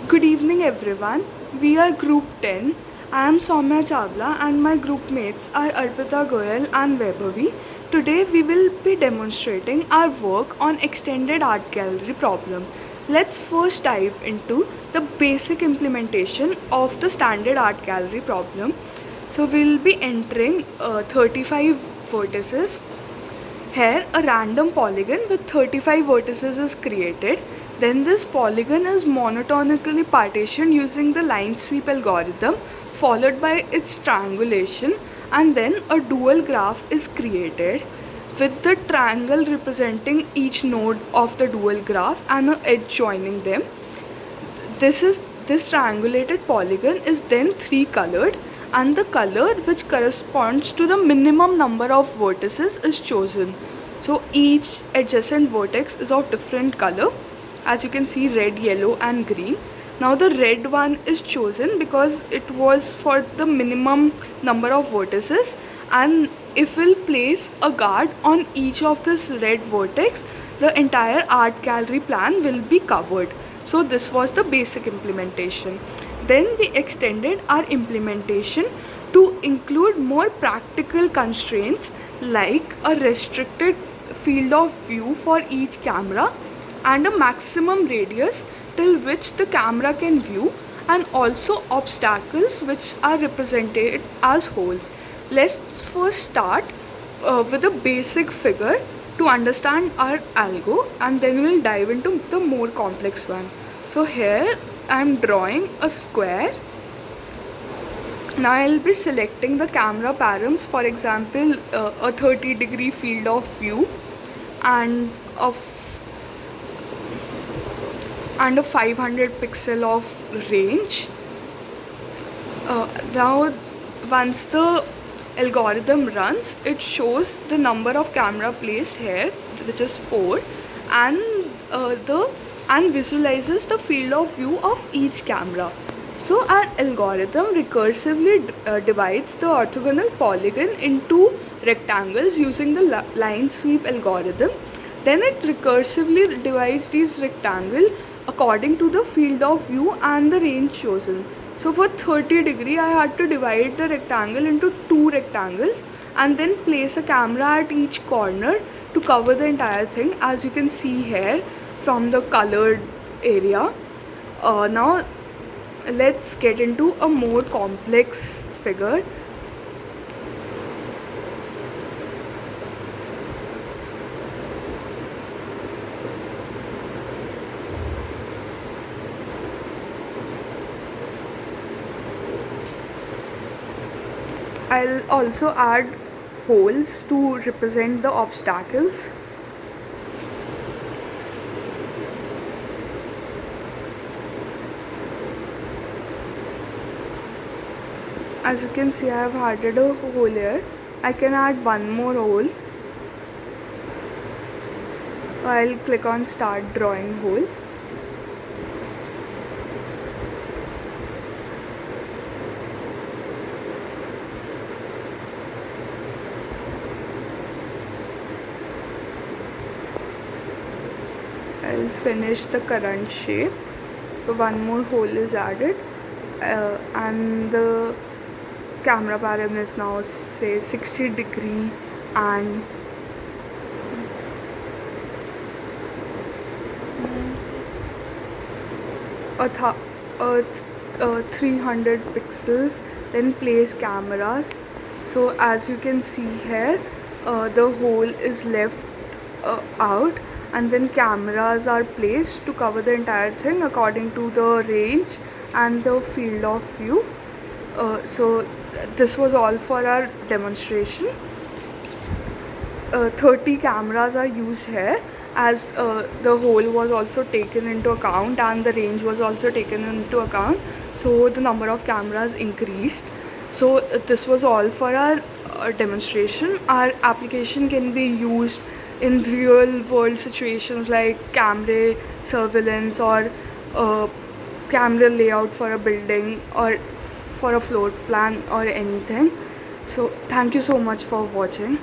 Good evening, everyone. We are Group 10. I am Soumya Chawla and my group mates are Arpita Goyal and Vaibhavi. Today, we will be demonstrating our work on extended art gallery problem. Let's first dive into the basic implementation of the standard art gallery problem. So, we'll be entering 35 vertices. Here, a random polygon with 35 vertices is created. Then this polygon is monotonically partitioned using the line sweep algorithm, followed by its triangulation, and then a dual graph is created with the triangle representing each node of the dual graph and an edge joining them. This triangulated polygon is then three colored, and the color which corresponds to the minimum number of vertices is chosen. So each adjacent vertex is of different color, as you can see, red, yellow and green. Now the red one is chosen because it was for the minimum number of vertices, and if we'll place a guard on each of this red vertex, the entire art gallery plan will be covered. So this was the basic implementation. Then we extended our implementation to include more practical constraints like a restricted field of view for each camera and a maximum radius till which the camera can view, and also obstacles which are represented as holes. Let's first start with a basic figure to understand our algo, and then we'll dive into the more complex one. So here I'm drawing a square. Now I'll be selecting the camera params, for example a 30-degree field of view and a 500 pixel of range. Now once the algorithm runs, it shows the number of camera placed here, which is 4, and visualizes the field of view of each camera. So our algorithm recursively divides the orthogonal polygon into rectangles using the line sweep algorithm. Then it recursively divides these rectangles according to the field of view and the range chosen. So for 30-degree, I had to divide the rectangle into two rectangles and then place a camera at each corner to cover the entire thing, as you can see here from the colored area. Now let's get into a more complex figure. I'll also add holes to represent the obstacles. As you can see, I have added a hole here. I can add one more hole. I'll click on start drawing hole. I'll finish the current shape. So one more hole is added, and the camera param is now say 60-degree and a 300 pixels. Then place cameras. So as you can see here, the hole is left out, and then cameras are placed to cover the entire thing according to the range and the field of view. So this was all for our demonstration. 30 cameras are used here, as the hole was also taken into account and the range was also taken into account, so the number of cameras increased. So this was all for our demonstration. Our application can be used in real world situations like camera surveillance or camera layout for a building or for a floor plan or anything. So thank you so much for watching.